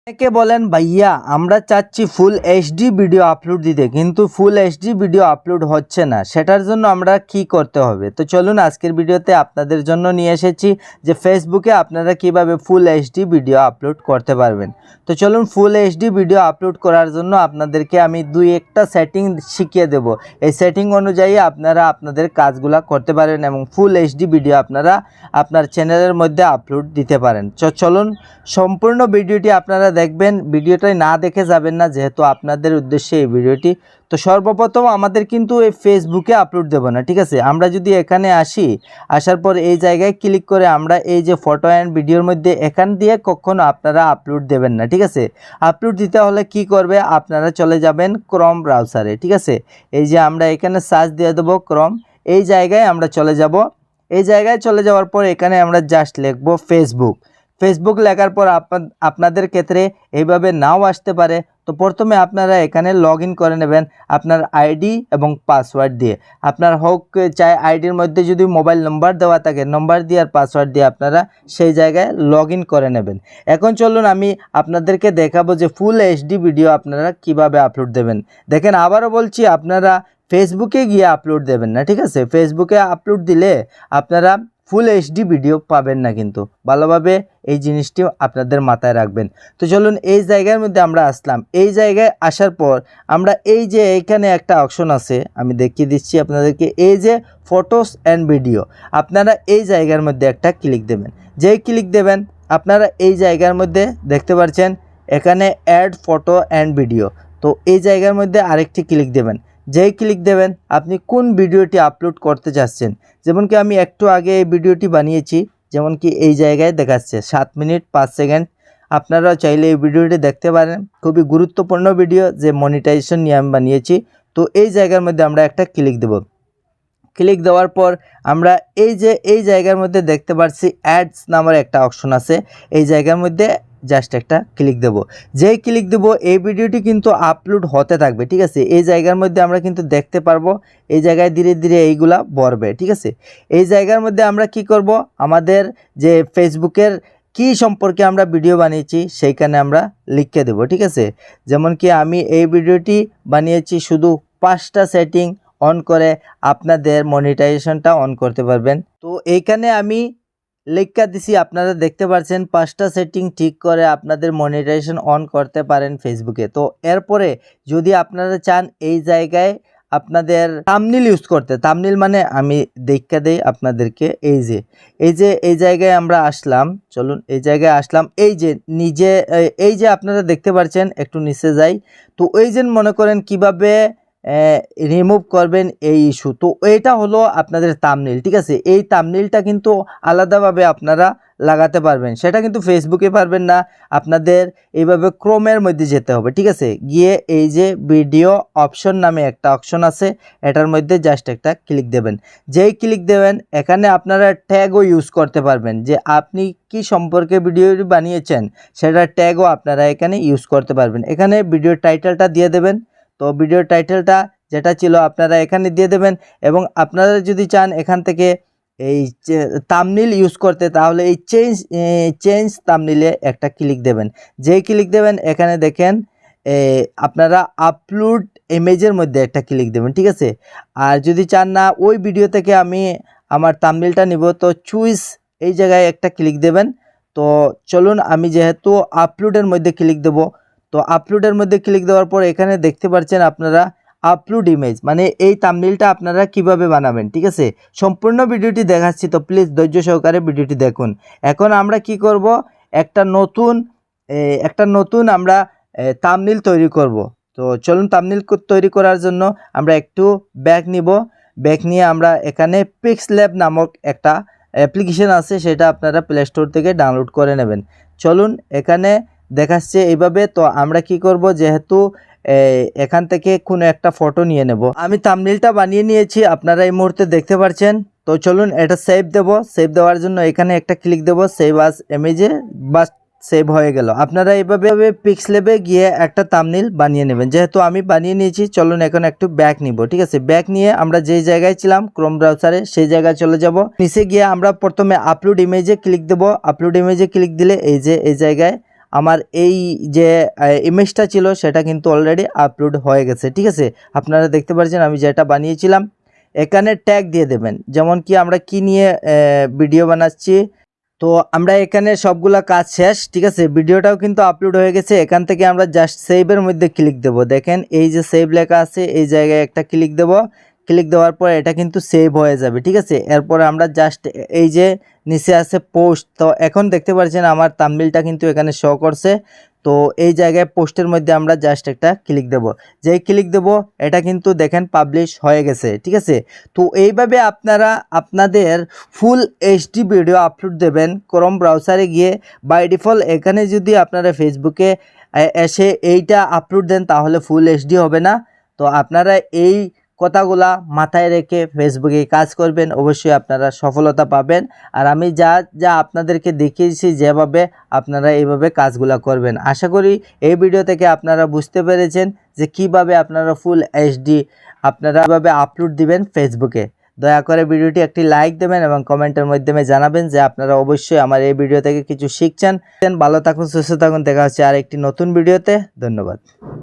অনেকে বলেন ভাইয়া আমরা চাচ্ছি ফুল এইচডি ভিডিও আপলোড দিতে, কিন্তু ফুল এইচডি ভিডিও আপলোড হচ্ছে না, সেটার জন্য আমরা কি করতে হবে? তো চলুন আজকের ভিডিওতে আপনাদের জন্য নিয়ে এসেছি যে ফেসবুকে আপনারা কিভাবে ফুল এইচডি ভিডিও আপলোড করতে পারবেন। তো চলুন ফুল এইচডি ভিডিও আপলোড করার জন্য আপনাদেরকে আমি দুই একটা সেটিং শিখিয়ে দেব। এই সেটিং অনুযায়ী আপনারা আপনাদের কাজগুলা করতে পারেন এবং ফুল এইচডি ভিডিও আপনারা আপনার চ্যানেলের মধ্যে আপলোড দিতে পারেন। চলুন সম্পূর্ণ ভিডিওটি আপনারা দেখবেন, ভিডিওটাই না দেখে যাবেন না, যেহেতু আপনাদের উদ্দেশ্যে এই ভিডিওটি। তো সর্বপ্রথম আমাদের কিন্তু এই ফেসবুকে আপলোড দেব না, ঠিক আছে? আমরা যদি এখানে আসার পর এই জায়গায় ক্লিক করে আমরা এই যে ফটো অ্যান্ড ভিডিওর মধ্যে এখান দিয়ে কখনো আপনারা আপলোড দেবেন না, ঠিক আছে? আপলোড দিতে হলে কি করবে, আপনারা চলে যাবেন ক্রোম ব্রাউজারে, ঠিক আছে? এই যে আমরা এখানে সার্চ দিয়ে দেবো ক্রোম, এই জায়গায় আমরা চলে যাব। এই জায়গায় চলে যাওয়ার পর এখানে আমরা জাস্ট লিখবো ফেসবুক লেখার পর আপনাদের ক্ষেত্রে এইভাবে নাও আসতে পারে। তো প্রথমে আপনারা এখানে লগ ইন করে নেবেন আপনার আইডি এবং পাসওয়ার্ড দিয়ে। আপনার হোক চাই আইডির মধ্যে যদি মোবাইল নম্বর দেওয়া থাকে, নম্বর দিয়ে আর পাসওয়ার্ড দিয়ে আপনারা সেই জায়গায় লগ ইন করে নেবেন। এখন চলুন আমি আপনাদেরকে দেখাবো যে ফুল এইচডি ভিডিও আপনারা কিভাবে আপলোড দেবেন। দেখেন, আবারও বলছি, আপনারা ফেসবুকে গিয়ে আপলোড দেবেন না, ঠিক আছে? ফেসবুকে আপলোড দিলে আপনারা ফুল এইচডি ভিডিও পাবেন না, কিন্তু ভালোভাবে এই জিনিসটি আপনাদের মাথায় রাখবেন। তো চলুন এই জায়গার মধ্যে আমরা আসলাম। এই জায়গায় আসার পর আমরা এই যে এইখানে একটা অপশন আছে, আমি দেখিয়ে দিচ্ছি আপনাদেরকে, এই যে ফটোস অ্যান্ড ভিডিও, আপনারা এই জায়গার মধ্যে একটা ক্লিক দেবেন। যেই ক্লিক দেবেন আপনারা এই জায়গার মধ্যে দেখতে পাচ্ছেন এখানে অ্যাড ফটো অ্যান্ড ভিডিও। তো এই জায়গার মধ্যে আরেকটি ক্লিক দেবেন। যেই ক্লিক দেবেন আপনি কোন ভিডিওটি আপলোড করতে চাচ্ছেন। যেমন কি আমি একটু আগে এই ভিডিওটি বানিয়েছি, যেমন কি এই জায়গায় দেখাচ্ছে 7 মিনিট 5 সেকেন্ড। আপনারা চাইলে এই ভিডিওটি দেখতে পারেন, খুবই গুরুত্বপূর্ণ ভিডিও যে মনিটাইজেশন নিয়ে আমি বানিয়েছি। তো এই জায়গার মধ্যে আমরা একটা ক্লিক দেব। ক্লিক দেওয়ার পর আমরা এই জায়গার মধ্যে দেখতে পাচ্ছি অ্যাডস নামের একটা অপশন আছে, এই জায়গার মধ্যে জাস্ট একটা ক্লিক দেব। যেই ক্লিক দেব এই ভিডিওটি কিন্তু আপলোড হতে থাকবে, ঠিক আছে? এই জায়গার মধ্যে আমরা কিন্তু দেখতে পারবো এই জায়গায় ধীরে ধীরে এইগুলা বাড়বে, ঠিক আছে? এই জায়গার মধ্যে আমরা কি করব, আমাদের যে ফেসবুকের কি সম্পর্কে আমরা ভিডিও বানিয়েছি সেইখানে আমরা লিখে দেব, ঠিক আছে? যেমন কি আমি এই ভিডিওটি বানিয়েছি শুধু 5টা সেটিং অন করে আপনাদের মনিটাইজেশনটা অন করতে পারবেন। তো এইখানে আমি লেখা দিছি, আপনারা দেখতে পাচ্ছেন 5টা সেটিং ঠিক করে আপনাদের মনিটাইজেশন অন করতে পারেন ফেসবুকে। তো এরপরে যদি আপনারা চান এই জায়গায় আপনাদের থাম্বনেল ইউজ করতে, থাম্বনেল মানে আমি দেখা দেই আপনাদেরকে, এই জায়গায় আমরা আসলাম। চলুন এই জায়গায় আসলাম, এই যে আপনারা দেখতে পাচ্ছেন, একটু নিচে যাই। তো এই যে মনে করেন কিভাবে রিমুভ করবেন এই ইস্যু, তো এটা হলো আপনাদের থাম্বনেল, ঠিক আছে? এই থাম্বনেলটা কিন্তু আলাদাভাবে আপনারা লাগাতে পারবেন, সেটা কিন্তু ফেসবুকে পারবেন না। আপনাদের এইভাবে ক্রোমের মধ্যে যেতে হবে, ঠিক আছে? গিয়ে এই যে ভিডিও অপশন নামে একটা অপশন আছে, এটার মধ্যে জাস্ট একটা ক্লিক দেবেন। যেই ক্লিক দেবেন এখানে আপনারা ট্যাগও ইউজ করতে পারবেন, যে আপনি কি সম্পর্কে ভিডিও বানিয়েছেন সেটা ট্যাগও আপনারা এখানে ইউজ করতে পারবেন। এখানে ভিডিও টাইটেলটা দিয়ে দেবেন। তো ভিডিও টাইটেলটা যেটা ছিল আপনারা এখানে দিয়ে দেবেন, এবং আপনারা যদি চান এখান থেকে এই থাম্বনেল ইউজ করতে, তাহলে এই চেঞ্জ থাম্বনেলে একটা ক্লিক দেবেন। যেই ক্লিক দেবেন এখানে দেখেন আপনারা আপলোড ইমেজের মধ্যে একটা ক্লিক দেবেন, ঠিক আছে? আর যদি চান না ওই ভিডিও থেকে আমি আমার থাম্বনেলটা নিব, তো চুইস এই জায়গায় একটা ক্লিক দেবেন। তো চলুন আমি যেহেতু আপলোডের মধ্যে ক্লিক দেব, তো আপলোডের মধ্যে ক্লিক দেওয়ার পর এখানে দেখতে পাচ্ছেন আপনারা আপলোড ইমেজ, মানে এই থাম্বনেলটা আপনারা কিভাবে বানাবেন, ঠিক আছে? সম্পূর্ণ ভিডিওটি দেখাচ্ছি, তো প্লিজ ধৈর্য সহকারে ভিডিওটি দেখুন। এখন আমরা কি করব, একটা নতুন আমরা থাম্বনেল তৈরি করব। তো চলুন থাম্বনেল তৈরি করার জন্য আমরা একটু ব্যাক নিব। ব্যাক নিয়ে আমরা এখানে পিক্সল্যাব নামক একটা অ্যাপ্লিকেশন আছে, সেটা আপনারা প্লে স্টোর থেকে ডাউনলোড করে নেবেন। চলুন এখানে দেখাচ্ছে এইভাবে। তো আমরা কি করব, যেহেতু এখান থেকে কোনো একটা ফটো নিয়ে নেব। আমি থাম্বনেলটা বানিয়ে নিয়েছি, আপনারা এই মুহূর্তে দেখতে পাচ্ছেন। তো চলুন এটা সেভ দেব। সেভ দেওয়ার জন্য এখানে একটা ক্লিক দেব, সেভ আস ইমেজে, বাস সেভ হয়ে গেল। আপনারা এইভাবে পিক্সল্যাবে গিয়ে একটা থাম্বনেল বানিয়ে নেবেন। যেহেতু আমি বানিয়ে নিয়েছি, চলুন এখন একটু ব্যাক নিব, ঠিক আছে? ব্যাক নিয়ে আমরা যেই জায়গায় ছিলাম ক্রোম ব্রাউজারে, সেই জায়গায় চলে যাব। নিচে গিয়ে আমরা প্রথমে আপলোড ইমেজে ক্লিক দেব। আপলোড ইমেজে ক্লিক দিলে এই যে এই জায়গায় আমার এই যে ইমেজটা ছিল সেটা কিন্তু অলরেডি আপলোড হয়ে গেছে। ঠিক আছে, আপনারা দেখতে পাচ্ছেন আমি যেটা বানিয়েছিলাম। এখানে ট্যাগ দিয়ে দেবেন, যেমন কি আমরা কি নিয়ে ভিডিও বানাচ্ছি। তো আমরা এখানে সবগুলা কাজ শেষ। ঠিক আছে, ভিডিওটাও কিন্তু আপলোড হয়ে গেছে। এখান থেকে আমরা জাস্ট সেভের মধ্যে ক্লিক দেব। দেখেন এই যে সেভ লেখা আছে, এই জায়গায় একটা ক্লিক দেব। ক্লিক দেওয়ার পর এটা কিন্তু সেভ হয়ে যাবে। ঠিক আছে, এরপরে আমরা জাস্ট এই যে নিচে আছে পোস্ট, তো এখন দেখতে পাচ্ছেন আমার থাম্বনেইলটা কিন্তু এখানে শো করছে। তো এই জায়গায় পোস্টের মধ্যে আমরা জাস্ট একটা ক্লিক দেব। যেই ক্লিক দেব এটা কিন্তু দেখেন পাবলিশ হয়ে গেছে। ঠিক আছে, তো এইভাবে আপনারা আপনাদের ফুল এইচডি ভিডিও আপলোড দেবেন ক্রোম ব্রাউজারে গিয়ে। বাই ডিফল্ট এখানে যদি আপনারা ফেসবুকে এসে এইটা আপলোড দেন তাহলে ফুল এইচডি হবে না। তো আপনারা এই কথাগুলা মাথায় রেখে ফেসবুকে কাজ করবেন, অবশ্যই আপনারা সফলতা পাবেন। আর আমি যা যা আপনাদেরকে দেখিয়েছি যেভাবে আপনারা এইভাবে কাজগুলা করবেন, আশা করি এই ভিডিও থেকে আপনারা বুঝতে পেরেছেন যে কিভাবে আপনারা ফুল এইচডি আপনারা এভাবে আপলোড দিবেন ফেসবুকে। দয়া করে ভিডিওটি একটি লাইক দেবেন এবং কমেন্টের মাধ্যমে জানাবেন যে আপনারা অবশ্যই আমার এই ভিডিও থেকে কিছু শিখছেন। ভালো থাকুন, সুস্থ থাকুন, দেখা হচ্ছে আর একটি নতুন ভিডিওতে। ধন্যবাদ।